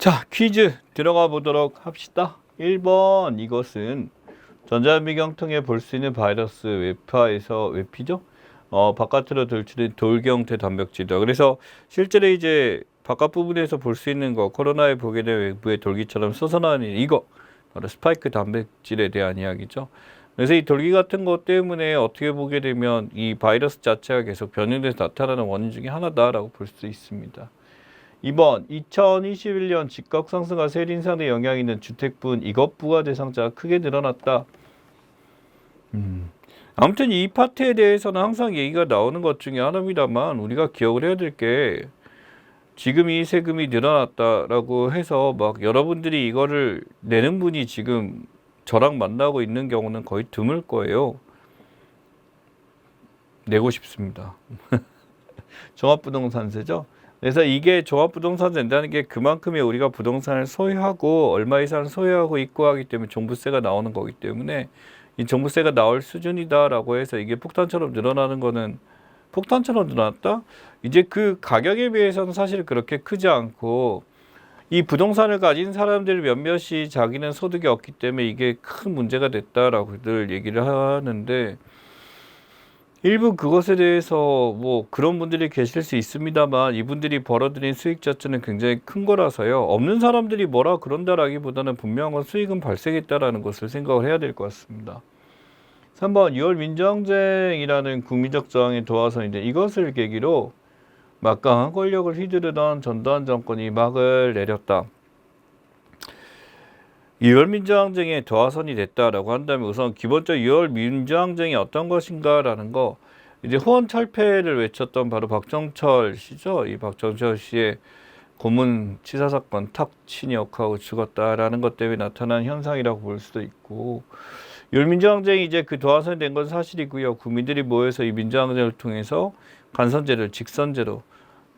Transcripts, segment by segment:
자, 퀴즈 들어가 보도록 합시다. 1번 이것은 전자미경통에 볼 수 있는 바이러스 외파에서 외피죠? 바깥으로 돌출된 돌경태 단백질이다. 그래서 실제로 이제 바깥 부분에서 볼 수 있는 거, 코로나에 보게 된 외부의 돌기처럼 솟아나는 이거 바로 스파이크 단백질에 대한 이야기죠. 그래서 이 돌기 같은 것 때문에 어떻게 보게 되면 이 바이러스 자체가 계속 변이돼서 나타나는 원인 중에 하나다라고 볼 수 있습니다. 2번 2021년 집값 상승과 세일 인상에 영향이 있는 주택분 이것 부과 대상자가 크게 늘어났다. 아무튼 이 파트에 대해서는 항상 얘기가 나오는 것 중에 하나입니다만 우리가 기억을 해야 될 게 지금 이 세금이 늘어났다라고 해서 막 여러분들이 이거를 내는 분이 지금 저랑 만나고 있는 경우는 거의 드물 거예요. 내고 싶습니다. 종합부동산세죠. 그래서 이게 종합부동산 낸다는 게 그만큼의 우리가 부동산을 소유하고 얼마 이상을 소유하고 있고 하기 때문에 종부세가 나오는 거기 때문에 이 종부세가 나올 수준이다라고 해서 이게 폭탄처럼 늘어나는 거는 폭탄처럼 늘어났다? 이제 그 가격에 비해서는 사실 그렇게 크지 않고 이 부동산을 가진 사람들 몇몇이 자기는 소득이 없기 때문에 이게 큰 문제가 됐다라고들 얘기를 하는데 일부 그것에 대해서 뭐 그런 분들이 계실 수 있습니다만 이분들이 벌어들인 수익 자체는 굉장히 큰 거라서요. 없는 사람들이 뭐라 그런다라기보다는 분명한 건 수익은 발생했다라는 것을 생각을 해야 될 것 같습니다. 3번 6월 민주항쟁이라는 국민적 저항의 도화선인데 이것을 계기로 막강한 권력을 휘두르던 전두환 정권이 막을 내렸다. 6월 민주항쟁의 도화선이 됐다라고 한다면 우선 기본적으로 6월 민주항쟁이 어떤 것인가라는 거 이제 후원 철폐를 외쳤던 바로 박정철 씨죠. 이 박정철 씨의 고문 치사 사건 탁 친이역하고 죽었다라는 것 때문에 나타난 현상이라고 볼 수도 있고 6월 민주항쟁이 이제 그 도화선이 된 건 사실이고요. 국민들이 모여서 이 민주항쟁을 통해서 간선제를 직선제로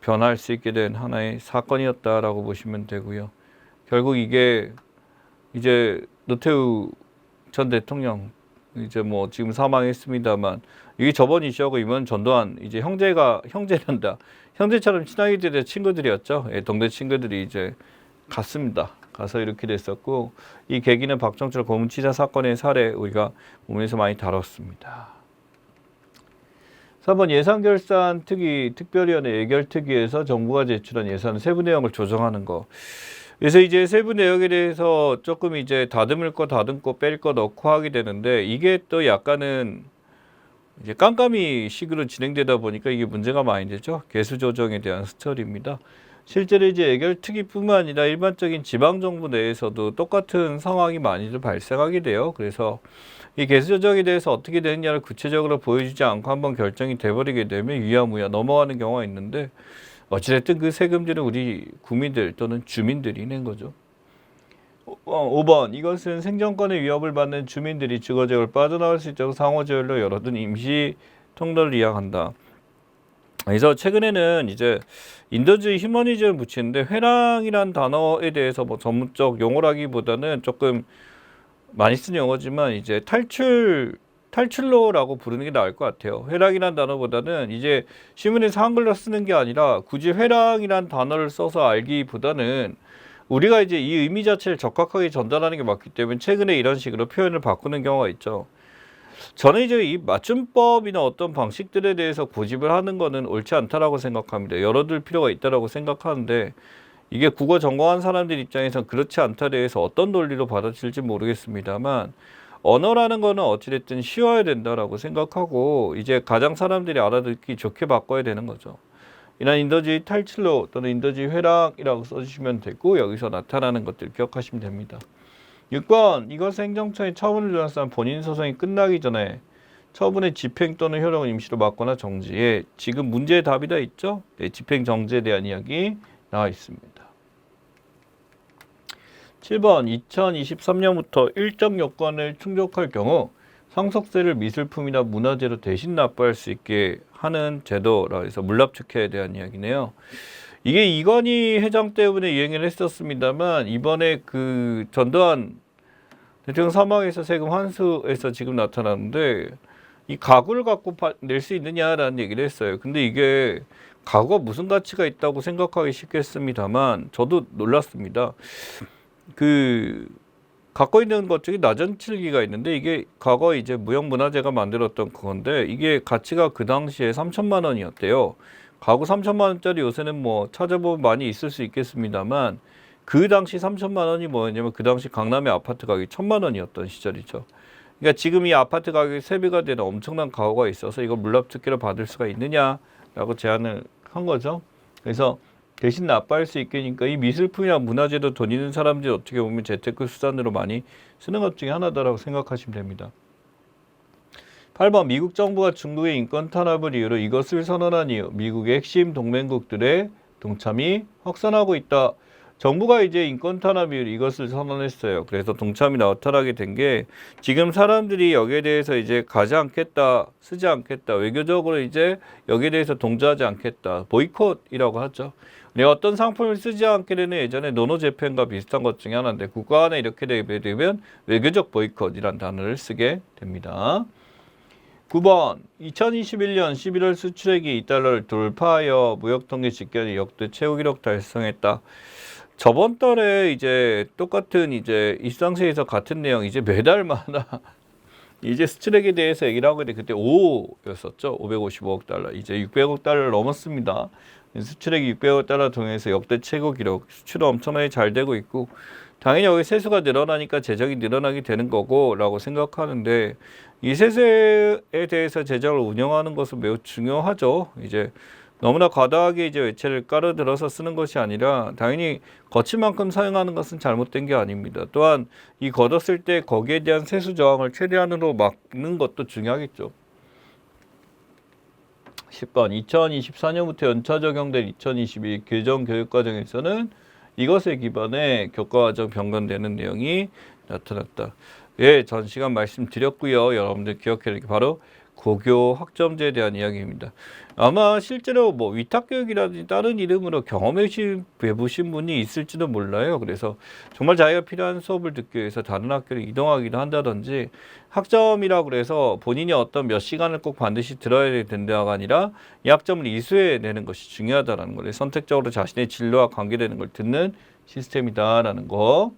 변화할 수 있게 된 하나의 사건이었다라고 보시면 되고요. 결국 이게 이제 노태우 전 대통령 이제 뭐 지금 사망했습니다만 이게 저번 이슈하고 이번 전두환 이제 형제란다. 형제처럼 친하게 지낸 친구들이었죠. 예, 동네 친구들이 이제 갔습니다. 가서 이렇게 됐었고 이 계기는 박정철 고문치사 사건의 사례 우리가 몸에서 많이 다뤘습니다. 4번 예산결산 특위 특별위원회 예결특위에서 정부가 제출한 예산 세부 내용을 조정하는 거. 그래서 이제 세부 내용에 대해서 조금 이제 다듬을 거 다듬고 뺄 거 넣고 하게 되는데 이게 또 약간은 이제 깜깜이 식으로 진행되다 보니까 이게 문제가 많이 되죠. 개수 조정에 대한 스토리입니다. 실제로 이제 예결특위뿐만 아니라 일반적인 지방정부 내에서도 똑같은 상황이 많이들 발생하게 돼요. 그래서 이 개수 조정에 대해서 어떻게 되느냐를 구체적으로 보여주지 않고 한번 결정이 돼버리게 되면 유야무야 넘어가는 경우가 있는데 어찌됐든 그 세금들은 우리 국민들 또는 주민들이 낸 거죠. 5번 이것은 생존권의 위협을 받는 주민들이 주거지역을 빠져나올 수 있도록 상호제열로 열어둔 임시 통로를 이양한다. 그래서 최근에는 이제 인도주의 휴머니즘을 붙이는데 회랑이란 단어에 대해서 뭐 전문적 용어라기보다는 조금 많이 쓰는 용어지만 이제 탈출로라고 부르는 게 나을 것 같아요. 회랑이란 단어보다는 이제 신문에서 한글로 쓰는 게 아니라 굳이 회랑이란 단어를 써서 알기보다는 우리가 이제 이 의미 자체를 적확하게 전달하는 게 맞기 때문에 최근에 이런 식으로 표현을 바꾸는 경우가 있죠. 저는 이제 이 맞춤법이나 어떤 방식들에 대해서 고집을 하는 거는 옳지 않다라고 생각합니다. 열어둘 필요가 있다라고 생각하는데 이게 국어 전공한 사람들 입장에서는 그렇지 않다에 대해서 어떤 논리로 받아들일지 모르겠습니다만 언어라는 거는 어찌됐든 쉬워야 된다라고 생각하고 이제 가장 사람들이 알아듣기 좋게 바꿔야 되는 거죠. 이런 인도주의 탈출로 또는 인도주의 회랑이라고 써주시면 되고 여기서 나타나는 것들 기억하시면 됩니다. 6번 이것 행정처의 처분을 조사한 본인 소송이 끝나기 전에 처분의 집행 또는 효력을 임시로 막거나 정지에 지금 문제의 답이 다 있죠? 네, 집행 정지에 대한 이야기 나와 있습니다. 7번 2023년부터 일정 요건을 충족할 경우 상속세를 미술품이나 문화재로 대신 납부할 수 있게 하는 제도라 해서 물납축회에 대한 이야기네요. 이게 이건희 회장 때문에 유행을 했었습니다만 이번에 그 전두환 대통령 사망해서 세금 환수에서 지금 나타나는데 이 가구를 갖고 낼 수 있느냐라는 얘기를 했어요. 근데 이게 가구가 무슨 가치가 있다고 생각하기 쉽겠습니다만 저도 놀랐습니다. 그 갖고 있는 것 중에 나전칠기가 있는데 이게 과거 이제 무형문화재가 만들었던 그건데 이게 가치가 그 당시에 3천만 원이었대요. 가구 3천만 원짜리 요새는 뭐 찾아보면 많이 있을 수 있겠습니다만 그 당시 3천만 원이 뭐였냐면 그 당시 강남의 아파트 가격이 1,000만 원이었던 시절이죠. 그러니까 지금 이 아파트 가격이 3배가 되는 엄청난 가구가 있어서 이걸 물납특기로 받을 수가 있느냐라고 제안을 한 거죠. 그래서 대신 납부할 수 있게니까 이 미술품이나 문화재도 돈 있는 사람들이 어떻게 보면 재테크 수단으로 많이 쓰는 것 중에 하나다라고 생각하시면 됩니다. 8번 미국 정부가 중국의 인권 탄압을 이유로 이것을 선언한 이유 미국의 핵심 동맹국들의 동참이 확산하고 있다. 정부가 이제 인권 탄압 이유로 이것을 선언했어요. 그래서 동참이 나타나게 된 게 지금 사람들이 여기에 대해서 이제 가지 않겠다, 쓰지 않겠다, 외교적으로 이제 여기에 대해서 동조하지 않겠다, 보이콧이라고 하죠. 어떤 상품을 쓰지 않게 되는 예전에 노노재팬과 비슷한 것 중에 하나인데 국가 간에 이렇게 되면 외교적 보이콧이란 단어를 쓰게 됩니다. 9번 2021년 11월 수출액이 2달러를 돌파하여 무역통계 집계는 역대 최고 기록 달성했다. 저번 달에 이제 똑같은 이제 일상세에서 같은 내용 이제 매달마다 이제 수출액에 대해서 얘기를 하고 있는데 그때 5였었죠. 555억 달러. 이제 600억 달러를 넘었습니다. 수출액이 600억 달러 통해서 역대 최고 기록. 수출은 엄청나게 잘 되고 있고 당연히 여기 세수가 늘어나니까 재정이 늘어나게 되는 거고 라고 생각하는데 이 세수에 대해서 재정을 운영하는 것은 매우 중요하죠. 이제 너무나 과다하게 이제 외채를 깔아들어서 쓰는 것이 아니라 당연히 거친 만큼 사용하는 것은 잘못된 게 아닙니다. 또한 이 걷었을 때 거기에 대한 세수 저항을 최대한으로 막는 것도 중요하겠죠. 10번 2024년부터 연차 적용된 2022 교정 교육과정에서는 이것에 기반해 교과과정 변경되는 내용이 나타났다. 예, 전 시간 말씀드렸고요. 여러분들 기억해야 게 바로 고교 학점제에 대한 이야기입니다. 아마 실제로 뭐 위탁교육이라든지 다른 이름으로 경험해 보신 분이 있을지도 몰라요. 그래서 정말 자기가 필요한 수업을 듣기 위해서 다른 학교를 이동하기도 한다든지 학점이라고 그래서 본인이 어떤 몇 시간을 꼭 반드시 들어야 된다가 아니라 이 학점을 이수해내는 것이 중요하다는 거예요. 선택적으로 자신의 진로와 관계되는 걸 듣는 시스템이다라는 거.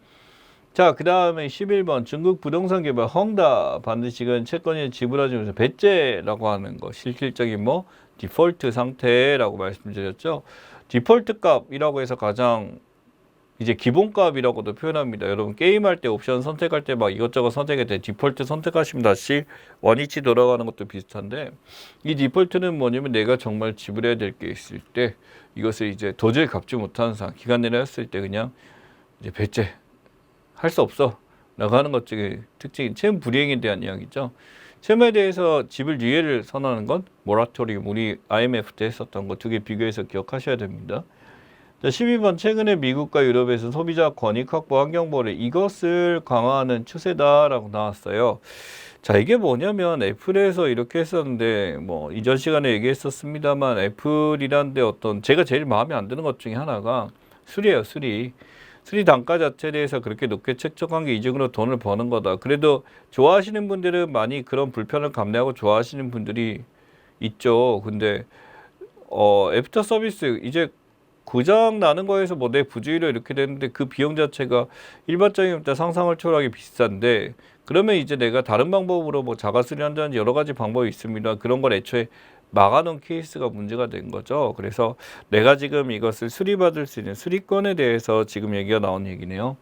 자, 그 다음에 11번 중국 부동산 개발 헝다 반드시 이건 채권을 지불하지 배째라고 하는 거 실질적인 뭐 디폴트 상태라고 말씀드렸죠. 디폴트 값이라고 해서 가장 이제 기본값이라고도 표현합니다. 여러분 게임할 때 옵션 선택할 때 막 이것저것 선택할 때 디폴트 선택하시면 다시 원위치 돌아가는 것도 비슷한데 이 디폴트는 뭐냐면 내가 정말 지불해야 될 게 있을 때 이것을 이제 도저히 갚지 못하는 상황 기간 내내 했을 때 그냥 이제 배째 할 수 없어 라고 하는 것 중에 특징이 채무 불이행에 대한 이야기죠. 채무에 대해서 지불 유예를 선언하는 건 모라토리움 우리 IMF 때 했었던 거 두 개 비교해서 기억하셔야 됩니다. 자, 12번 최근에 미국과 유럽에서 소비자 권익 확보 환경보호를 이것을 강화하는 추세다라고 나왔어요. 자, 이게 뭐냐면 애플에서 이렇게 했었는데 뭐 이전 시간에 얘기했었습니다만 애플이란 데 어떤 제가 제일 마음에 안 드는 것 중에 하나가 수리예요. 수리 단가 자체에 대해서 그렇게 높게 책정한 게 이중으로 돈을 버는 거다. 그래도 좋아하시는 분들은 많이 그런 불편을 감내하고 좋아하시는 분들이 있죠. 근데 애프터 서비스 이제 고장 나는 거에서 뭐 내 부주의로 이렇게 되는데 그 비용 자체가 일반적인 상상을 초월하게 비싼데 그러면 이제 내가 다른 방법으로 뭐 자가 수리한다든지 여러 가지 방법이 있습니다. 그런 걸 애초에 막아놓은 케이스가 문제가 된 거죠. 그래서 내가 지금 이것을 수리받을 수 있는 수리권에 대해서 지금 얘기가 나온 얘기네요.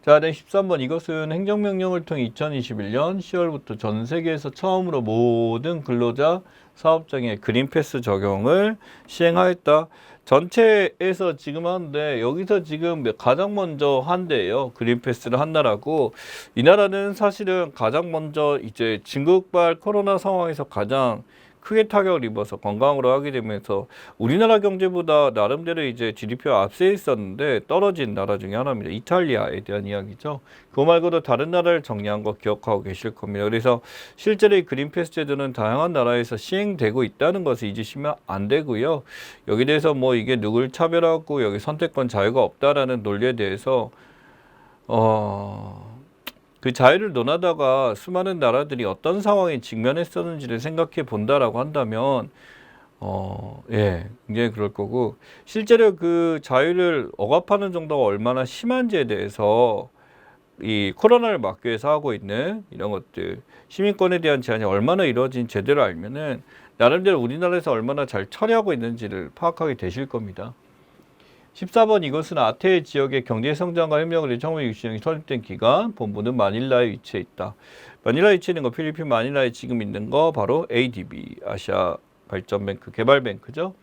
자, 네, 13번 이것은 행정명령을 통해 2021년 10월부터 전 세계에서 처음으로 모든 근로자 사업장에 그린패스 적용을 시행하였다. 전체에서 지금 하는데 여기서 지금 가장 먼저 한대요. 그린패스를 한 나라고 이 나라는 사실은 가장 먼저 이제 진국발 코로나 상황에서 가장 크게 타격을 입어서 건강으로 하게 되면서 우리나라 경제보다 나름대로 이제 GDP가 앞서 있었는데 떨어진 나라 중에 하나입니다. 이탈리아에 대한 이야기죠. 그거 말고도 다른 나라를 정리한 거 기억하고 계실 겁니다. 그래서 실제로 이 그린패스 제도는 다양한 나라에서 시행되고 있다는 것을 잊으시면 안 되고요. 여기 대해서 뭐 이게 누굴 차별하고 여기 선택권 자유가 없다라는 논리에 대해서 그 자유를 논하다가 수많은 나라들이 어떤 상황에 직면했었는지를 생각해 본다라고 한다면 예, 굉장히 그럴 거고 실제로 그 자유를 억압하는 정도가 얼마나 심한지에 대해서 이 코로나를 막기 위해서 하고 있는 이런 것들 시민권에 대한 제한이 얼마나 이루어진 제대로 알면은 나름대로 우리나라에서 얼마나 잘 처리하고 있는지를 파악하게 되실 겁니다. 14번 이것은 아태 지역의 경제 성장과 협력을 위해 1960년에 설립된 기관, 본부는 마닐라에 위치해 있다. 마닐라에 위치해 있는 거 필리핀 마닐라에 지금 있는 거 바로 ADB, 아시아 발전뱅크, 개발뱅크죠.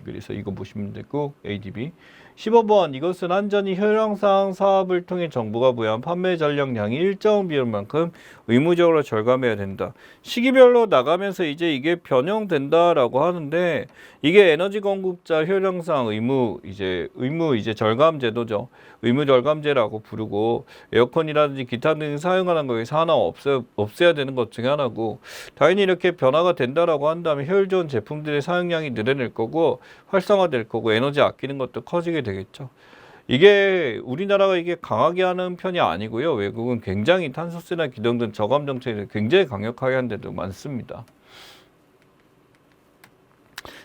그래서 이거 보시면 되고 ADB. 15번 이것은 안전이 효율상 사업을 통해 정부가 부여한 판매 전량량이 일정 비율만큼 의무적으로 절감해야 된다. 시기별로 나가면서 이제 이게 변형된다라고 하는데 이게 에너지 공급자 효율상 의무 이제 절감 제도죠. 의무 절감제라고 부르고 에어컨이라든지 기타 등 사용하는 거에서 하나 없애야 되는 것 중에 하나고 당연히 이렇게 변화가 된다라고 한다면 효율 좋은 제품들의 사용량이 늘어날 거고 활성화될 거고 에너지 아끼는 것도 커지게 되겠죠. 이게 우리나라가 이게 강하게 하는 편이 아니고요. 외국은 굉장히 탄소세나 기동 등 저감 정책을 굉장히 강력하게 하는 데도 많습니다.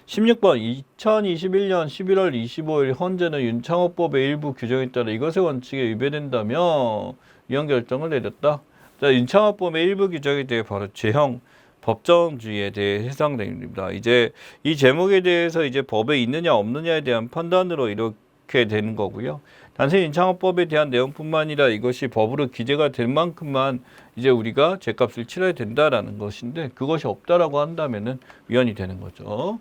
16번 2021년 11월 25일 헌재는 윤창호법의 일부 규정에 따라 이것의 원칙에 위배된다며 위헌 결정을 내렸다. 자, 윤창호법의 일부 규정에 대해 바로 제형 법정주의에 대해 해당됩니다. 이제 이 제목에 대해서 이제 법에 있느냐 없느냐에 대한 판단으로 이렇게 되는 거고요. 단순히 윤창호법에 대한 내용뿐만 아니라 이것이 법으로 기재가 될 만큼만 이제 우리가 죗값을 치러야 된다라는 것인데 그것이 없다라고 한다면은 위헌이 되는 거죠.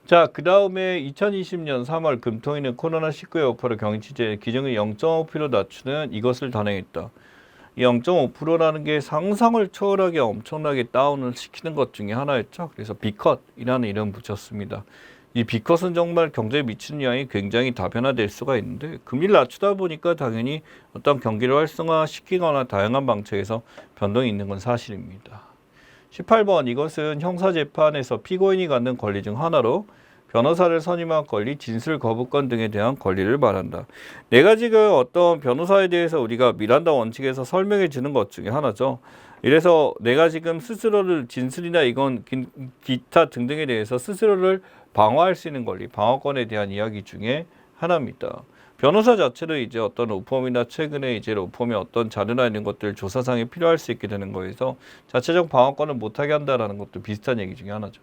자, 그 다음에 2020년 3월 금통위는 코로나19의 여파로 경인치제 기준을 0.5% 낮추는 이것을 단행했다. 이 0.5%라는 게 상상을 초월하게 엄청나게 다운을 시키는 것 중에 하나였죠. 그래서 비컷이라는 이름 붙였습니다. 이 비컷은 정말 경제에 미치는 영향이 굉장히 다변화될 수가 있는데 금리를 낮추다 보니까 당연히 어떤 경기를 활성화시키거나 다양한 방식에서 변동이 있는 건 사실입니다. 18번 이것은 형사재판에서 피고인이 갖는 권리 중 하나로 변호사를 선임한 권리, 진술 거부권 등에 대한 권리를 말한다. 내가 지금 어떤 변호사에 대해서 우리가 미란다 원칙에서 설명해 주는 것 중에 하나죠. 이래서 내가 지금 스스로를 진술이나 이건 기타 등등에 대해서 스스로를 방어할 수 있는 권리, 방어권에 대한 이야기 중에 하나입니다. 변호사 자체를 이제 어떤 로펌이나 최근에 이제 로펌이 어떤 자료나 이런 것들 조사상에 필요할 수 있게 되는 거에서 자체적 방어권을 못하게 한다라는 것도 비슷한 얘기 중에 하나죠.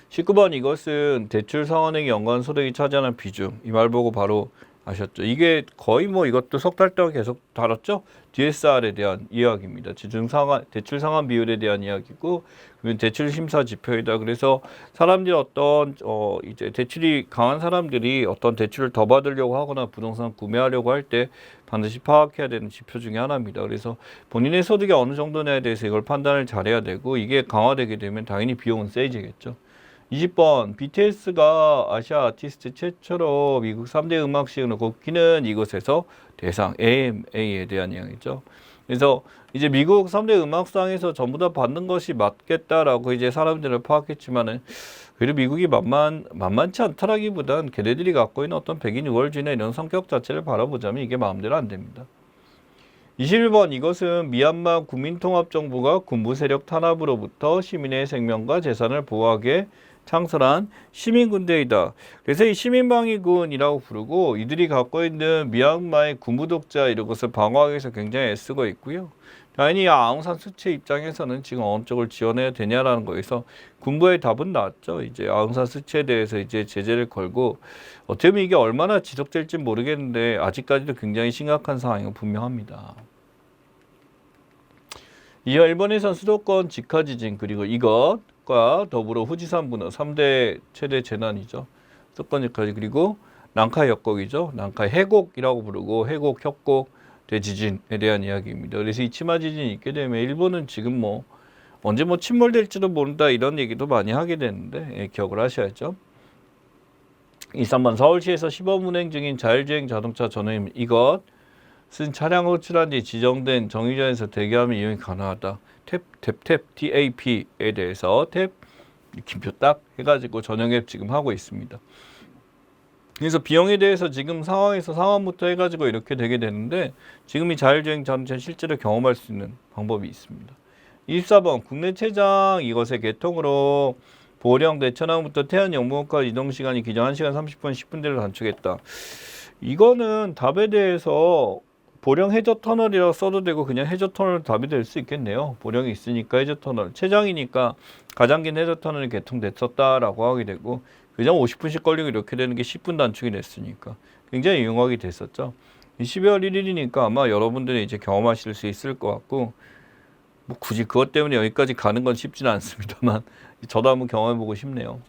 19번 이것은 대출 상환액 연간 소득이 차지하는 비중 이 말 보고 바로 아셨죠? 이게 거의 뭐 이것도 석 달 동안 계속 다뤘죠? DSR에 대한 이야기입니다. 대출 상환 비율에 대한 이야기고, 그러면 대출 심사 지표이다. 그래서 사람들이 어떤 이제 대출이 강한 사람들이 어떤 대출을 더 받으려고 하거나 부동산 구매하려고 할 때 반드시 파악해야 되는 지표 중에 하나입니다. 그래서 본인의 소득이 어느 정도냐에 대해서 이걸 판단을 잘해야 되고 이게 강화되게 되면 당연히 비용은 세지겠죠. 20번 BTS가 아시아 아티스트 최초로 미국 3대 음악시장으로 꼽히는 이곳에서 대상 AMA에 대한 이야기죠. 그래서 이제 미국 3대 음악상에서 전부 다 받는 것이 맞겠다라고 이제 사람들을 파악했지만은 그래도 미국이 만만치 않다라기보단 걔네들이 갖고 있는 어떤 백인 우월주의나 이런 성격 자체를 바라보자면 이게 마음대로 안 됩니다. 21번 이것은 미얀마 국민통합정부가 군부 세력 탄압으로부터 시민의 생명과 재산을 보호하게 창설한 시민군대이다. 그래서 이 시민방위군이라고 부르고 이들이 갖고 있는 미얀마의 군부 독자 이런 것을 방어하기 위해서 굉장히 애쓰고 있고요. 당연히 아웅산 수치 입장에서는 지금 어느 쪽을 지원해야 되냐라는 거에서 군부의 답은 나왔죠. 이제 아웅산 수치에 대해서 이제 제재를 걸고 어떻게 보면 이게 얼마나 지속될지 모르겠는데 아직까지도 굉장히 심각한 상황이 분명합니다. 이어 일본에선 수도권 직하 지진 그리고 이것과 더불어 후지산 분화 3대 최대 재난이죠. 수도권 직하 지진 그리고 난카이 협곡이죠. 난카이 해곡이라고 부르고 해곡 협곡 대지진에 대한 이야기입니다. 그래서 이 치마 지진이 있게 되면 일본은 지금 뭐 언제 뭐 침몰될지도 모른다 이런 얘기도 많이 하게 되는데 기억을 하셔야죠. 23번 서울시에서 시범 운행 중인 자율주행 자동차 전용 이것은 차량 호출한 뒤 지정된 정류장에서 대기하면 이용이 가능하다. TAP에 대해서 탭 김표 딱 해가지고 전용 앱 지금 하고 있습니다. 그래서 비용에 대해서 지금 상황부터 해가지고 이렇게 되게 되는데 지금 이 자율주행 자동차 실제로 경험할 수 있는 방법이 있습니다. 24번 국내 최장 이것의 개통으로 보령 대천항부터 태안 영문까지 이동시간이 기존 1시간 30분 10분대로 단축했다. 이거는 답에 대해서 보령 해저터널이라고 써도 되고 그냥 해저터널 답이 될 수 있겠네요. 보령이 있으니까 해저터널, 최장이니까 가장 긴 해저터널이 개통됐었다라고 하게 되고 그냥 50분씩 걸리고 이렇게 되는 게 10분 단축이 됐으니까 굉장히 유용하게 됐었죠. 12월 1일이니까 아마 여러분들이 이제 경험하실 수 있을 것 같고 뭐 굳이 그것 때문에 여기까지 가는 건 쉽지는 않습니다만 저도 한번 경험해보고 싶네요.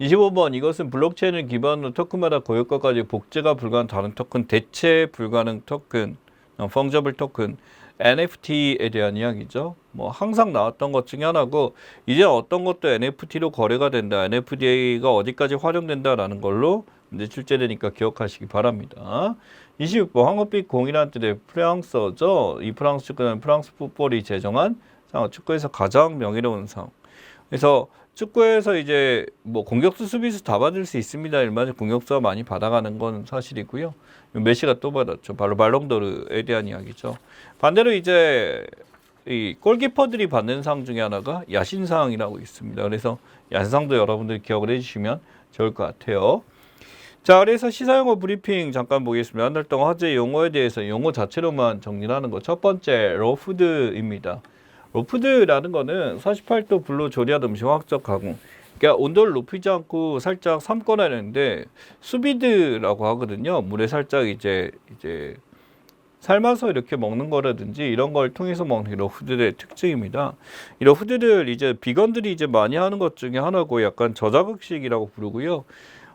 25번 이것은 블록체인을 기반으로 토큰마다 고유가까지 복제가 불가한 다른 토큰, 대체 불가능 토큰, 펑저블 토큰, NFT에 대한 이야기죠. 뭐 항상 나왔던 것 중에 하나고 이제 어떤 것도 NFT로 거래가 된다. NFT가 어디까지 활용된다라는 걸로 이제 출제되니까 기억하시기 바랍니다. 26번 황금빛 공이라는 뜻의 프랑스어죠. 이 프랑스 축구는 프랑스 풋볼이 제정한 축구에서 가장 명예로운 상. 그래서 축구에서 이제 뭐 공격수 수비수 다 받을 수 있습니다. 일반적으로 공격수가 많이 받아가는 건 사실이고요. 메시가 또 받았죠. 바로 발롱도르에 대한 이야기죠. 반대로 이제 이 골키퍼들이 받는 상 중에 하나가 야신상이라고 있습니다. 그래서 야신상도 여러분들이 기억을 해주시면 좋을 것 같아요. 자, 그래서 시사용어 브리핑 잠깐 보겠습니다. 한 달 동안 화제 용어에 대해서 용어 자체로만 정리를 하는 거. 첫 번째, 러푸드입니다. 러푸드라는 거는 48도 불로 조리한 음식 화학적 가공. 그러니까 온도를 높이지 않고 살짝 삶거나 하는데 수비드라고 하거든요. 물에 살짝 이제 삶아서 이렇게 먹는 거라든지 이런 걸 통해서 먹는 게 러푸드의 특징입니다. 이 러푸드를 이제 비건들이 이제 많이 하는 것 중에 하나고 약간 저자극식이라고 부르고요.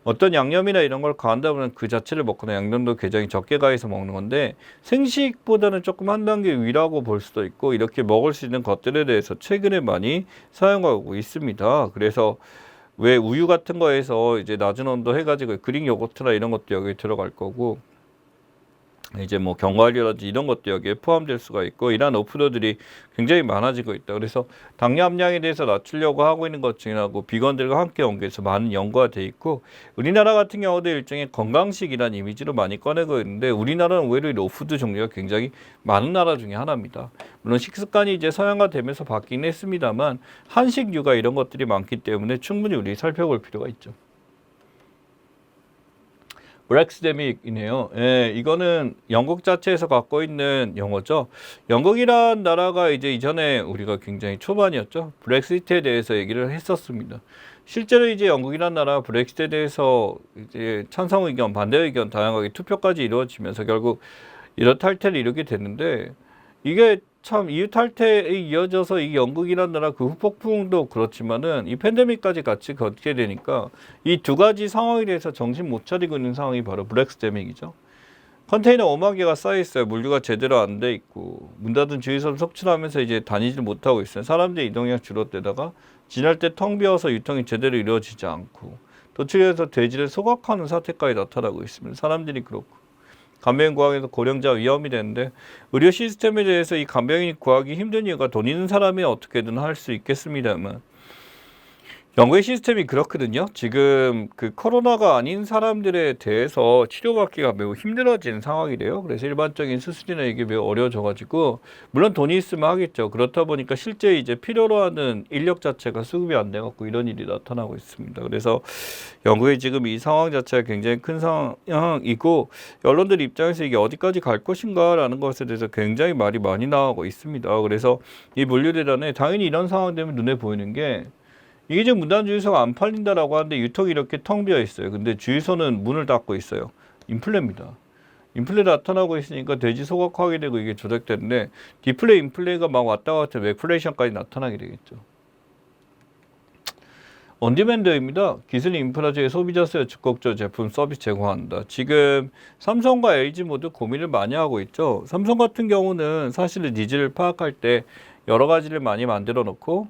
어떤 양념이나 이런 걸 가한다 보면 그 자체를 먹거나 양념도 굉장히 적게 가해서 먹는 건데 생식보다는 조금 한 단계 위라고 볼 수도 있고 이렇게 먹을 수 있는 것들에 대해서 최근에 많이 사용하고 있습니다. 그래서 왜 우유 같은 거에서 이제 낮은 온도 해가지고 그릭 요거트나 이런 것도 여기 들어갈 거고 이제 뭐 견과류라든지 이런 것도 여기에 포함될 수가 있고 이러한 오프너들이 굉장히 많아지고 있다. 그래서 당뇨 함량에 대해서 낮추려고 하고 있는 것 중에 하나고 비건들과 함께 연계해서 많은 연구가 돼 있고 우리나라 같은 경우도 일종의 건강식이라는 이미지로 많이 꺼내고 있는데 우리나라는 오히려 로푸드 종류가 굉장히 많은 나라 중에 하나입니다. 물론 식습관이 이제 서양화되면서 바뀌긴 했습니다만 한식 육아 이런 것들이 많기 때문에 충분히 우리 살펴볼 필요가 있죠. 브렉스데믹이네요. 예, 이거는 영국 자체에서 갖고 있는 용어죠. 영국이란 나라가 이제 이전에 우리가 굉장히 초반이었죠. 브렉시트에 대해서 얘기를 했었습니다. 실제로 이제 영국이란 나라 브렉시트에 대해서 이제 찬성 의견, 반대 의견 다양하게 투표까지 이루어지면서 결국 이런 탈퇴를 이루게 됐는데 이게 참 이유 탈퇴에 이어져서 이 영국이라는 나라 그 후폭풍도 그렇지만은 이 팬데믹까지 같이 겪게 되니까 이 두 가지 상황에 대해서 정신 못 차리고 있는 상황이 바로 브렉스데믹이죠. 컨테이너 5만 개가 쌓여 있어요. 물류가 제대로 안 돼 있고 문 닫은 주유소를 속출하면서 이제 다니질 못하고 있어요. 사람들의 이동량 줄어들다가 지날 때 텅 비어서 유통이 제대로 이루어지지 않고 도축해서 돼지를 소각하는 사태까지 나타나고 있습니다. 사람들이 그렇고. 간병인 구하기에서 고령자 위험이 되는데 의료 시스템에 대해서 이 간병인 구하기 힘든 이유가 돈 있는 사람이 어떻게든 할 수 있겠습니다만 영국의 시스템이 그렇거든요. 지금 그 코로나가 아닌 사람들에 대해서 치료받기가 매우 힘들어진 상황이래요. 그래서 일반적인 수술이나 이게 매우 어려워져가지고 물론 돈이 있으면 하겠죠. 그렇다 보니까 실제 이제 필요로 하는 인력 자체가 수급이 안 돼갖고 이런 일이 나타나고 있습니다. 그래서 영국의 지금 이 상황 자체가 굉장히 큰 상황이고 언론들 입장에서 이게 어디까지 갈 것인가라는 것에 대해서 굉장히 말이 많이 나오고 있습니다. 그래서 이 물류대란에 당연히 이런 상황 되면 눈에 보이는 게 이게 지금 문단 주유소가 안 팔린다라고 하는데 유통이 이렇게 텅 비어 있어요. 근데 주유소는 문을 닫고 있어요. 인플레입니다. 인플레 나타나고 있으니까 돼지 소각하게 되고 이게 조작되는데 디플레 인플레가 막 왔다 갔다 맥플레이션까지 나타나게 되겠죠. 온디맨드입니다. 기술 인프라주의 소비자수요 적극적 제품 서비스 제공한다. 지금 삼성과 LG 모두 고민을 많이 하고 있죠. 삼성 같은 경우는 사실은 니즈를 파악할 때 여러 가지를 많이 만들어 놓고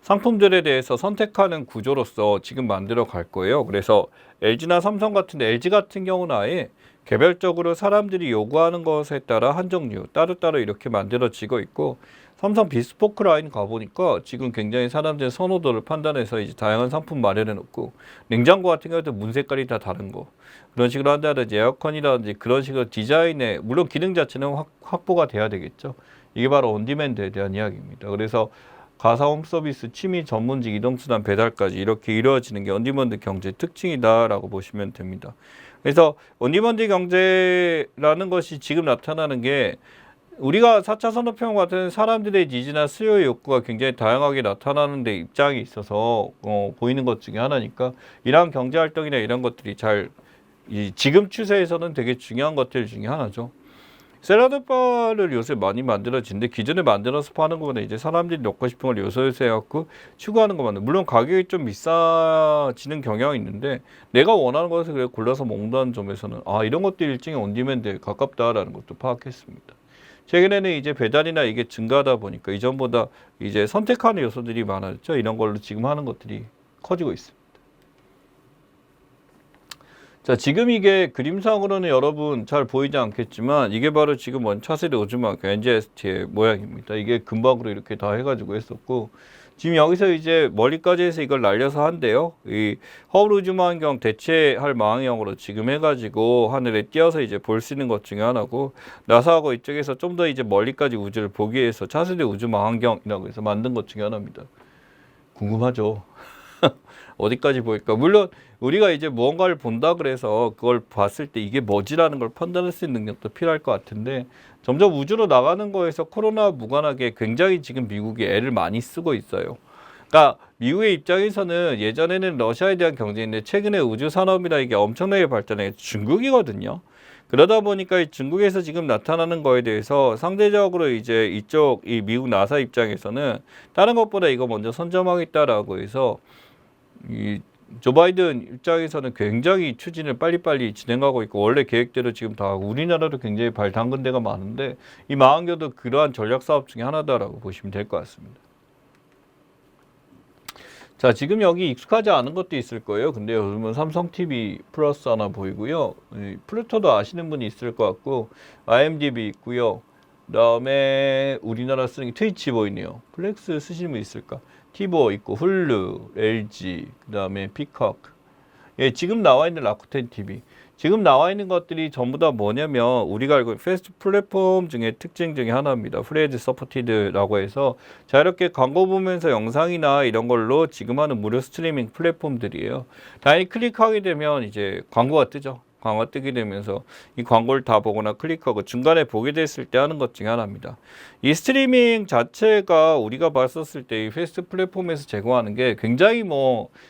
상품들에 대해서 선택하는 구조로서 지금 만들어 갈 거예요. 그래서 LG나 삼성 같은데 LG 같은 경우는 아예 개별적으로 사람들이 요구하는 것에 따라 한 종류 따로따로 이렇게 만들어지고 있고 삼성 비스포크 라인 가보니까 지금 굉장히 사람들의 선호도를 판단해서 이제 다양한 상품 마련해 놓고, 냉장고 같은 경우도 문 색깔이 다 다른 거 그런 식으로 한다든지, 에어컨이라든지 그런 식으로 디자인에, 물론 기능 자체는 확보가 돼야 되겠죠. 이게 바로 온디맨드에 대한 이야기입니다. 그래서 가사 홈서비스, 취미 전문직, 이동수단 배달까지 이렇게 이루어지는 게 온디맨드 경제의 특징이다라고 보시면 됩니다. 그래서 온디맨드 경제라는 것이 지금 나타나는 게, 우리가 4차 산업혁명 같은 사람들의 니즈나 수요의 욕구가 굉장히 다양하게 나타나는 데 입장이 있어서 보이는 것 중에 하나니까, 이러한 경제활동이나 이런 것들이 지금 추세에서는 되게 중요한 것들 중에 하나죠. 샐러드 바를 요새 많이 만들어지는데, 기존에 만들어서 파는 거보다 이제 사람들이 먹고 싶은 걸 요소요소 해갖고 추구하는 거 만든, 물론 가격이 좀 비싸지는 경향이 있는데 내가 원하는 것을 그래 골라서 먹는다는 점에서는 이런 것도 일종의 온디맨드에 가깝다라는 것도 파악했습니다. 최근에는 이제 배달이나 이게 증가하다 보니까 이전보다 이제 선택하는 요소들이 많아졌죠. 이런 걸로 지금 하는 것들이 커지고 있습니다. 자, 지금 이게 그림상으로는 여러분 잘 보이지 않겠지만, 이게 바로 지금 차세대 우주망 NGST의 모양입니다. 이게 금박으로 이렇게 다 해가지고 했었고, 지금 여기서 이제 멀리까지 해서 이걸 날려서 한대요. 이 허블 우주망원경 대체할 망원경으로 지금 해가지고 하늘에 띄어서 이제 볼 수 있는 것 중에 하나고, 나사하고 이쪽에서 좀 더 이제 멀리까지 우주를 보기 위해서 차세대 우주망원경이라고 해서 만든 것 중에 하나입니다. 궁금하죠? 어디까지 보일까? 물론 우리가 이제 무언가를 본다 그래서 그걸 봤을 때 이게 뭐지라는 걸 판단할 수 있는 능력도 필요할 것 같은데, 점점 우주로 나가는 거에서 코로나 무관하게 굉장히 지금 미국이 애를 많이 쓰고 있어요. 그러니까 미국의 입장에서는 예전에는 러시아에 대한 경쟁인데, 최근에 우주 산업이나 이게 엄청나게 발전해 중국이거든요. 그러다 보니까 이 중국에서 지금 나타나는 거에 대해서 상대적으로 이제 이쪽 이 미국 나사 입장에서는 다른 것보다 이거 먼저 선점하겠다라고 해서, 이 조 바이든 입장에서는 굉장히 추진을 빨리빨리 진행하고 있고, 원래 계획대로 지금 다 우리나라도 굉장히 발 담근 데가 많은데, 이 망원경도 그러한 전략 사업 중에 하나다라고 보시면 될 것 같습니다. 자, 지금 여기 익숙하지 않은 것도 있을 거예요. 근데 요즘은 삼성 TV 플러스 하나 보이고요. 플루토도 아시는 분이 있을 것 같고, IMDb 있고요. 그다음에 우리나라 쓰는 게 트위치 보이네요. 플렉스 쓰시는 분 있을까? 티보 있고, 훌루, LG, 그다음에 피커. 예, 지금 나와 있는 라쿠텐 TV. 지금 나와 있는 것들이 전부 다 뭐냐면, 우리가 알고 있는 패스트 플랫폼 중에 특징 중에 하나입니다. 프레드 서포티드라고 해서 자유롭게 광고 보면서 영상이나 이런 걸로 지금 하는 무료 스트리밍 플랫폼들이에요. 당연히 클릭하게 되면 이제 광고가 뜨죠. 광고가 뜨게 되면서 이 광고를 다 보거나 클릭하고 중간에 보게 됐을 때 하는 것 중에 하나입니다. 이 스트리밍 자체가 우리가 봤었을 때 이 패스트 플랫폼에서 제공하는 게 굉장히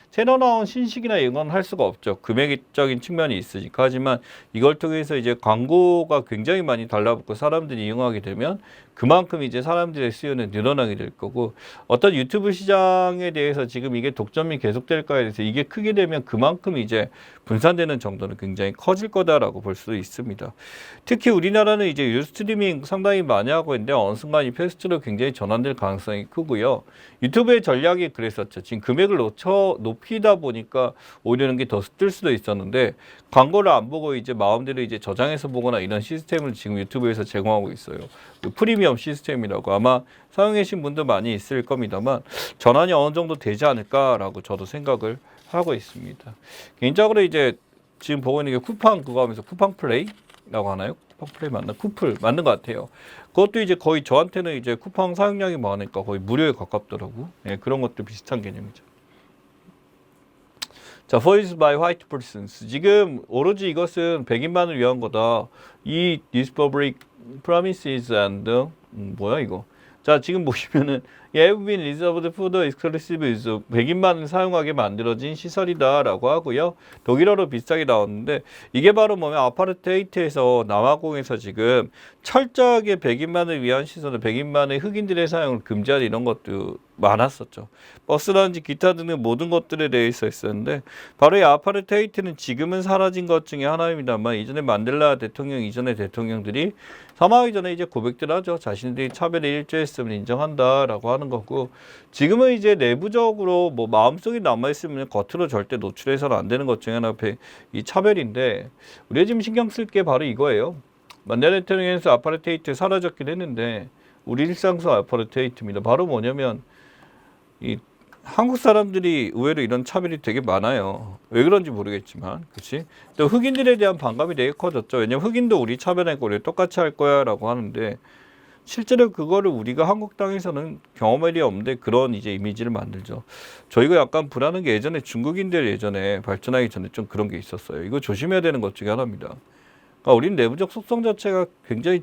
새로 나온 신식이나 이런 건 할 수가 없죠. 금액적인 측면이 있으니까. 하지만 이걸 통해서 이제 광고가 굉장히 많이 달라붙고 사람들이 이용하게 되면 그만큼 이제 사람들의 수요는 늘어나게 될 거고, 어떤 유튜브 시장에 대해서 지금 이게 독점이 계속될까에 대해서 이게 크게 되면 그만큼 이제 분산되는 정도는 굉장히 커질 거다라고 볼 수 있습니다. 특히 우리나라는 이제 유스트리밍 상당히 많이 하고 있는데, 어느 순간 이 패스트로 굉장히 전환될 가능성이 크고요. 유튜브의 전략이 그랬었죠. 지금 금액을 높이다 보니까 오히려 게 더 뜰 수도 있었는데, 광고를 안 보고 이제 마음대로 이제 저장해서 보거나 이런 시스템을 지금 유튜브에서 제공하고 있어요. 프리미엄 시스템이라고. 아마 사용해 계신 분도 많이 있을 겁니다만, 전환이 어느 정도 되지 않을까라고 저도 생각을 하고 있습니다. 개인적으로 이제 지금 보고 있는 게 쿠팡 그거 하면서 쿠팡 플레이라고 하나요? 쿠팡 플레이 맞나? 쿠플 맞는 것 같아요. 그것도 이제 거의 저한테는 이제 쿠팡 사용량이 많으니까 거의 무료에 가깝더라고. 예, 그런 것도 비슷한 개념이죠. 자, Voice by White Persons. 지금 오로지 이것은 백인만을 위한 거다. 이 This Public Promises and 뭐야 이거? 자, 지금 보시면은 have been reserved for the exclusive use. 백인만을 사용하게 만들어진 시설이다라고 하고요. 독일어로 비슷하게 나왔는데, 이게 바로 아파르테이트에서 남아공에서 지금 철저하게 백인만을 위한 시설은 백인만의 흑인들의 사용을 금지하는 이런 것도 많았었죠. 버스라든지 기타 등의 모든 것들에 대해서 있었는데, 바로 이 아파르테이트는 지금은 사라진 것 중에 하나입니다만, 이전에 만델라 대통령 이전의 대통령들이 사망하기 전에 이제 고백들 하죠. 자신들이 차별에 일조했음을 인정한다라고 하는 거고, 지금은 이제 내부적으로 마음속에 남아있으면 겉으로 절대 노출해서는 안 되는 것 중에 하나 이 차별인데, 우리가 지금 신경 쓸 게 바로 이거예요. 만델라 대통령에서 아파르테이트 사라졌긴 했는데, 우리 일상 속 아파르테이트입니다. 바로 뭐냐면 이 한국 사람들이 의외로 이런 차별이 되게 많아요. 왜 그런지 모르겠지만, 그렇지? 또 흑인들에 대한 반감이 되게 커졌죠. 왜냐면 흑인도 우리 차별하고 우리 똑같이 할 거야라고 하는데 실제로 그거를 우리가 한국 땅에서는 경험할 일이 없는데 그런 이제 이미지를 만들죠. 저희가 약간 불안한 게 예전에 중국인들 예전에 발전하기 전에 좀 그런 게 있었어요. 이거 조심해야 되는 것 중에 하나입니다. 그러니까 우리는 내부적 속성 자체가 굉장히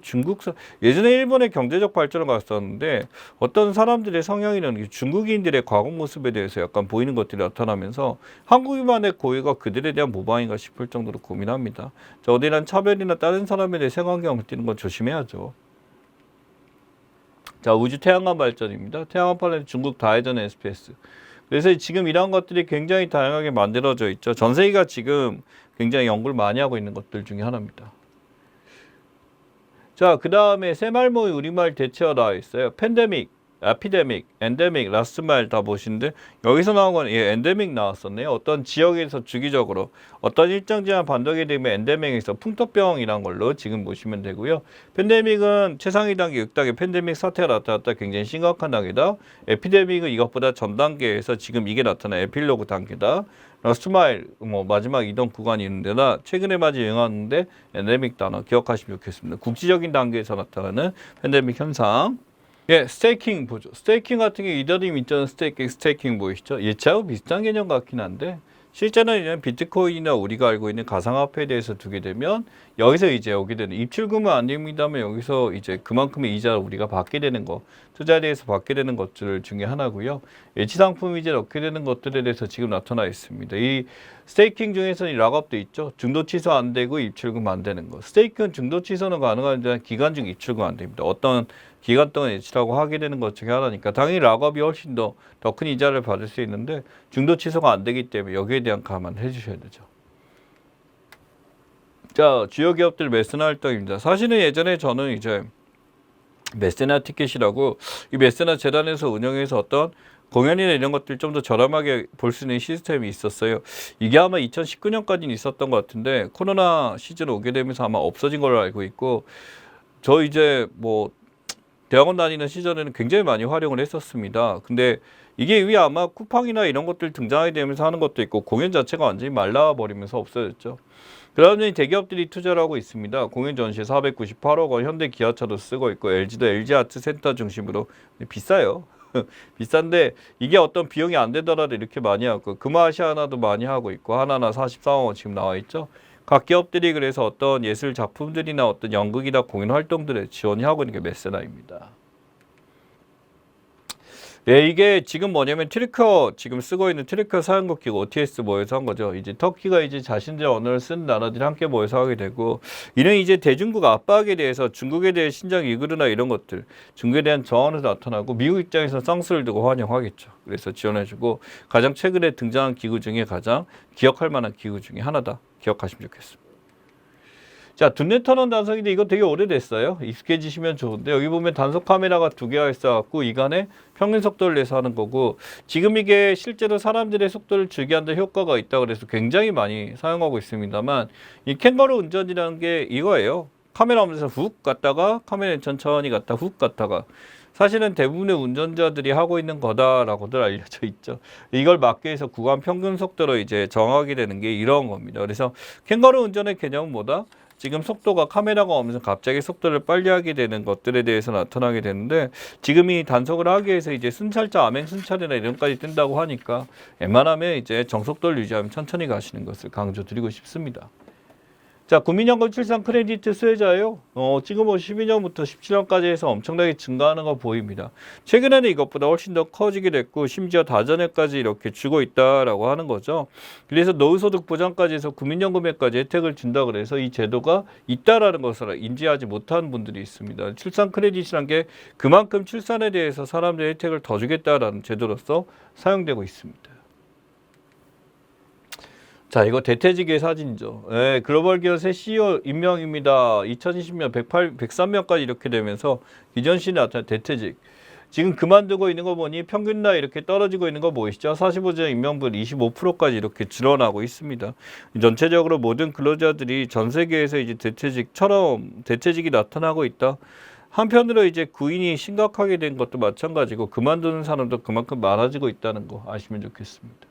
예전에 일본의 경제적 발전을 갔었는데 어떤 사람들의 성향이라는 중국인들의 과거 모습에 대해서 약간 보이는 것들이 나타나면서 한국인만의 고유가 그들에 대한 모방인가 싶을 정도로 고민합니다. 자, 어디란 차별이나 다른 사람에 대해 색안경을 띄는 건 조심해야죠. 자, 우주 태양광 발전입니다. 태양광 파넬 중국 다해전 SPS. 그래서 지금 이런 것들이 굉장히 다양하게 만들어져 있죠. 전 세계가 지금 굉장히 연구를 많이 하고 있는 것들 중에 하나입니다. 자, 그 다음에 새말모의 우리말 대체어 나와 있어요. 팬데믹, 에피데믹, 엔데믹, 라스트마일 다 보시는데 여기서 나온 건 엔데믹 나왔었네요. 어떤 지역에서 주기적으로 어떤 일정 기간 반복이 되면 엔데믹에서 풍토병이란 걸로 지금 보시면 되고요. 팬데믹은 최상위 단계 6단계 팬데믹 사태가 나타났다. 굉장히 심각한 단계다. 에피데믹은 이것보다 전 단계에서 지금 이게 나타난 에필로그 단계다. 라스트마일 마지막 이동 구간이 있는데나 최근에 많이 유행하는데 엔데믹 단어 기억하시면 좋겠습니다. 국지적인 단계에서 나타나는 팬데믹 현상. 예, 스테이킹 보죠. 스테이킹 같은 게 이더림 있잖아요. 스테이킹 보이시죠? 예차하고 비슷한 개념 같긴 한데 실제는 이제 비트코인이나 우리가 알고 있는 가상화폐에 대해서 두게 되면 여기서 이제 오게 되는 입출금은 안 됩니다만 여기서 이제 그만큼의 이자를 우리가 받게 되는 거, 투자에 대해서 받게 되는 것들 중에 하나고요. 예치상품 이자를 얻게 되는 것들에 대해서 지금 나타나 있습니다. 이 스테이킹 중에서는 락업도 있죠. 중도 취소 안 되고 입출금 안 되는 거. 스테이킹은 중도 취소는 가능한데 기간 중 입출금 안 됩니다. 어떤 기간 동안 예치라고 하게 되는 것 중에 하나니까 당연히 락업이 훨씬 더 큰 이자를 받을 수 있는데 중도 취소가 안 되기 때문에 여기에 대한 감안해 주셔야 되죠. 자, 주요 기업들 메세나 활동입니다. 사실은 예전에 저는 이제 메세나 티켓이라고 이 메세나 재단에서 운영해서 어떤 공연이나 이런 것들 좀 더 저렴하게 볼 수 있는 시스템이 있었어요. 이게 아마 2019년까지는 있었던 것 같은데 코로나 시즌 오게 되면서 아마 없어진 걸로 알고 있고 저 이제 대학원 다니는 시절에는 굉장히 많이 활용을 했었습니다. 근데 이게 위에 아마 쿠팡이나 이런 것들 등장하게 되면서 하는 것도 있고 공연 자체가 완전히 말라버리면서 없어졌죠. 그러면 대기업들이 투자를 하고 있습니다. 공연 전시에 498억 원, 현대 기아차도 쓰고 있고 LG도 LG 아트 센터 중심으로 비싸요. 비싼데 이게 어떤 비용이 안 되더라도 이렇게 많이 하고 금아시아나도 많이 하고 있고 하나나 44억 원 지금 나와 있죠. 각 기업들이 그래서 어떤 예술 작품들이나 어떤 연극이나 공연 활동들에 지원이 하고 있는 게 메세나입니다. 네, 이게 지금 뭐냐면 트리커 지금 쓰고 있는 트리커 사용국 기구 OTS 모여서 한 거죠. 이제 터키가 이제 자신들의 언어를 쓰는 나라들이 함께 모여서 하게 되고 이는 이제 대중국 압박에 대해서 중국에 대해 신장 위구르나 이런 것들 중국에 대한 저항으로 나타나고 미국 입장에서 쌍수를 두고 환영하겠죠. 그래서 지원해주고 가장 최근에 등장한 기구 중에 가장 기억할 만한 기구 중에 하나다. 기억하시면 좋겠습니다. 자, 둔내 터널 단속인데 이거 되게 오래됐어요. 익숙해지시면 좋은데 여기 보면 단속 카메라가 2개가 있어갖고 이간에 평균 속도를 내서 하는 거고 지금 이게 실제로 사람들의 속도를 줄이게 효과가 있다고 그래서 굉장히 많이 사용하고 있습니다만 이 캥거루 운전이라는 게 이거예요. 카메라 오면서 훅 갔다가 카메라에 천천히 갔다 훅 갔다가 사실은 대부분의 운전자들이 하고 있는 거다라고들 알려져 있죠. 이걸 막기 위해서 구간 평균 속도로 이제 정하게 되는 게 이런 겁니다. 그래서 캥거루 운전의 개념은 뭐다? 지금 속도가 카메라가 오면서 갑자기 속도를 빨리 하게 되는 것들에 대해서 나타나게 되는데 지금 이 단속을 하기 위해서 이제 순찰자 암행 순찰이나 이런 것까지 뜬다고 하니까 웬만하면 이제 정속도를 유지하면 천천히 가시는 것을 강조드리고 싶습니다. 자, 국민연금 출산 크레디트 수혜자예요. 지금 12년부터 17년까지 해서 엄청나게 증가하는 거 보입니다. 최근에는 이것보다 훨씬 더 커지게 됐고 심지어 다전에까지 이렇게 주고 있다라고 하는 거죠. 그래서 노후소득 보장까지 해서 국민연금에까지 혜택을 준다 그래서 이 제도가 있다라는 것을 인지하지 못하는 분들이 있습니다. 출산 크레딧이란 게 그만큼 출산에 대해서 사람들의 혜택을 더 주겠다라는 제도로서 사용되고 있습니다. 자, 이거 대퇴직의 사진이죠. 네, 글로벌 기업의 CEO 임명입니다. 2020년 103명까지 이렇게 되면서 기존 시에 나타난 대퇴직. 지금 그만두고 있는 거 보니 평균 나이 이렇게 떨어지고 있는 거 보이시죠? 45세 임명분 25%까지 이렇게 줄어나고 있습니다. 전체적으로 모든 근로자들이 전 세계에서 이제 대퇴직이 나타나고 있다. 한편으로 이제 구인이 심각하게 된 것도 마찬가지고 그만두는 사람도 그만큼 많아지고 있다는 거 아시면 좋겠습니다.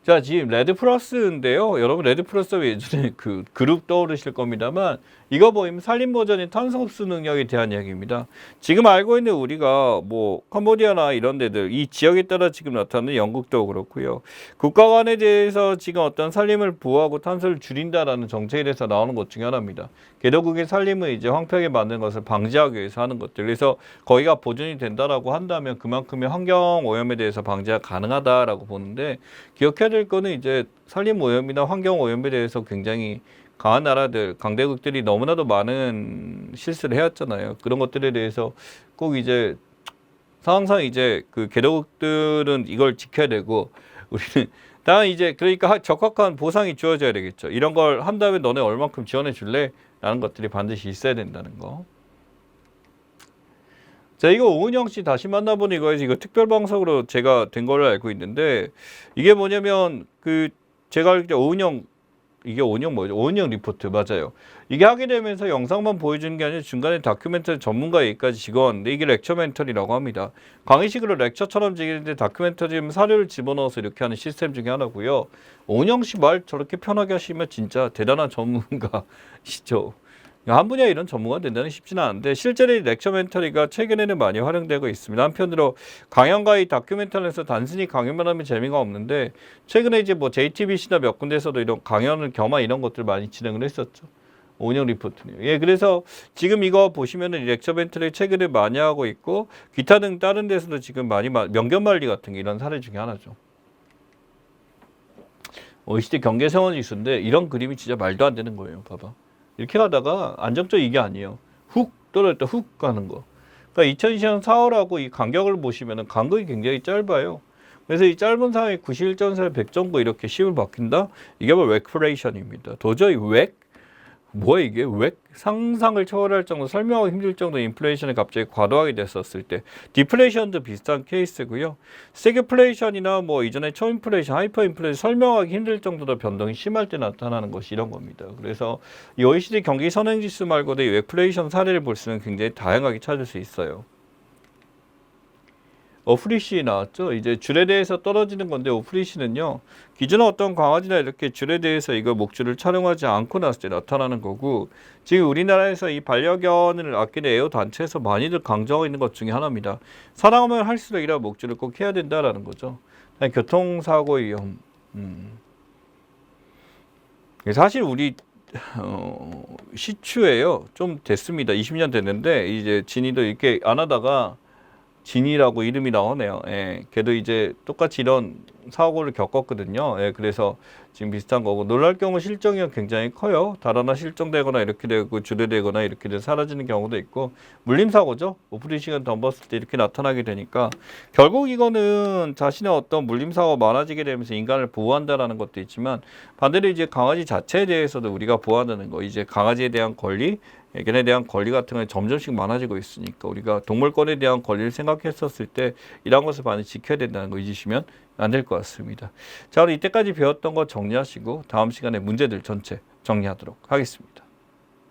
자, 지금 레드 플러스인데요. 여러분 레드 플러스 예전에 그 그룹 떠오르실 겁니다만 이거 보이면 산림 보전의 탄소 흡수 능력에 대한 이야기입니다. 지금 알고 있는 우리가 뭐 캄보디아나 이런 데들 이 지역에 따라 지금 나타나는 영국도 그렇고요. 국가 간에 대해서 지금 어떤 산림을 보호하고 탄소를 줄인다라는 정책에 대해서 나오는 것 중에 하나입니다. 개도국의 산림을 이제 황폐하게 만드는 것을 방지하기 위해서 하는 것들. 그래서 거기가 보존이 된다라고 한다면 그만큼의 환경 오염에 대해서 방지가 가능하다라고 보는데 기억해야 될 거는 이제 산림 오염이나 환경 오염에 대해서 굉장히 강한 나라들, 강대국들이 너무나도 많은 실수를 해왔잖아요. 그런 것들에 대해서 꼭 이제 항상 이제 그 개도국들은 이걸 지켜야 되고 우리는 다만 이제 그러니까 적합한 보상이 주어져야 되겠죠. 이런 걸 한다면 너네 얼만큼 지원해 줄래? 라는 것들이 반드시 있어야 된다는 거. 자, 이거 오은영 씨 다시 만나보니 이거 특별 방송으로 제가 된 걸로 알고 있는데 이게 뭐냐면 그 제가 알기로 오은영 뭐죠? 오은영 리포트 맞아요. 이게 하게 되면서 영상만 보여주는 게 아니라 중간에 다큐멘터리 전문가 얘기까지 집어넣는데 이게 렉처멘터리라고 합니다. 강의식으로 렉처처럼 지기는데 다큐멘터리면 사료를 집어넣어서 이렇게 하는 시스템 중에 하나고요. 오은영 씨 말 저렇게 편하게 하시면 진짜 대단한 전문가시죠. 한 분야에 이런 전문가 된다는 쉽지는 않은데 실제로 이 렉처멘터리가 최근에는 많이 활용되고 있습니다. 한편으로 강연과 이 다큐멘터리에서 단순히 강연만 하면 재미가 없는데 최근에 이제 뭐 JTBC나 몇 군데에서도 이런 강연을 겸한 이런 것들 많이 진행을 했었죠. 오은영 리포트네요. 예, 그래서 지금 이거 보시면은 렉처멘터리 최근에 많이 하고 있고 기타 등 다른 데서도 지금 많이 명견말리 같은 게 이런 사례 중에 하나죠. OECD 경계생활지수인데 이런 그림이 진짜 말도 안 되는 거예요. 봐봐. 이렇게 가다가 안정적 이게 아니에요. 훅 떨어졌다 훅 가는 거. 그러니까 2020년 4월하고 이 간격을 보시면은 간격이 굉장히 짧아요. 그래서 이 짧은 사이에 91.4, 100.9 이렇게 10을 바뀐다. 이게 바로 웩플레이션입니다. 도저히 뭐야 이게 상상을 초월할 정도 설명하기 힘들 정도 인플레이션이 갑자기 과도하게 됐었을 때 디플레이션도 비슷한 케이스고요. 스태그플레이션이나 뭐 이전에 초인플레이션, 하이퍼인플레이션 설명하기 힘들 정도로 변동이 심할 때 나타나는 것이 이런 겁니다. 그래서 이 OECD 경기 선행지수 말고도 이 웩플레이션 사례를 볼 수는 굉장히 다양하게 찾을 수 있어요. 오프리시 나왔죠. 이제 줄에 대해서 떨어지는 건데 오프리시는요. 기존에 어떤 강아지나 이렇게 줄에 대해서 이거 목줄을 촬영하지 않고 났을 때 나타나는 거고 지금 우리나라에서 이 반려견을 아끼는 애호 단체에서 많이들 강조하고 있는 것 중에 하나입니다. 사랑하면 할수록 이런 목줄을 꼭 해야 된다라는 거죠. 교통사고 위험. 사실 우리 시추예요. 좀 됐습니다. 20년 됐는데 이제 진이도 이렇게 안 하다가 진이라고 이름이 나오네요. 예, 걔도 이제 똑같이 이런 사고를 겪었거든요. 예, 그래서 지금 비슷한 거고 놀랄 경우 실종이 굉장히 커요. 달아나 실종되거나 이렇게 되고 주례되거나 이렇게 돼서 사라지는 경우도 있고 물림 사고죠. 오프리 시간 덤볐을 때 이렇게 나타나게 되니까 결국 이거는 자신의 어떤 물림 사고가 많아지게 되면서 인간을 보호한다라는 것도 있지만 반대로 이제 강아지 자체에 대해서도 우리가 보호한다는 거. 이제 강아지에 대한 권리 애견에 대한 권리 같은 게 점점씩 많아지고 있으니까 우리가 동물권에 대한 권리를 생각했었을 때 이런 것을 많이 지켜야 된다는 거 잊으시면 안 될 것 같습니다. 자, 우리 이때까지 배웠던 거 정리하시고 다음 시간에 문제들 전체 정리하도록 하겠습니다.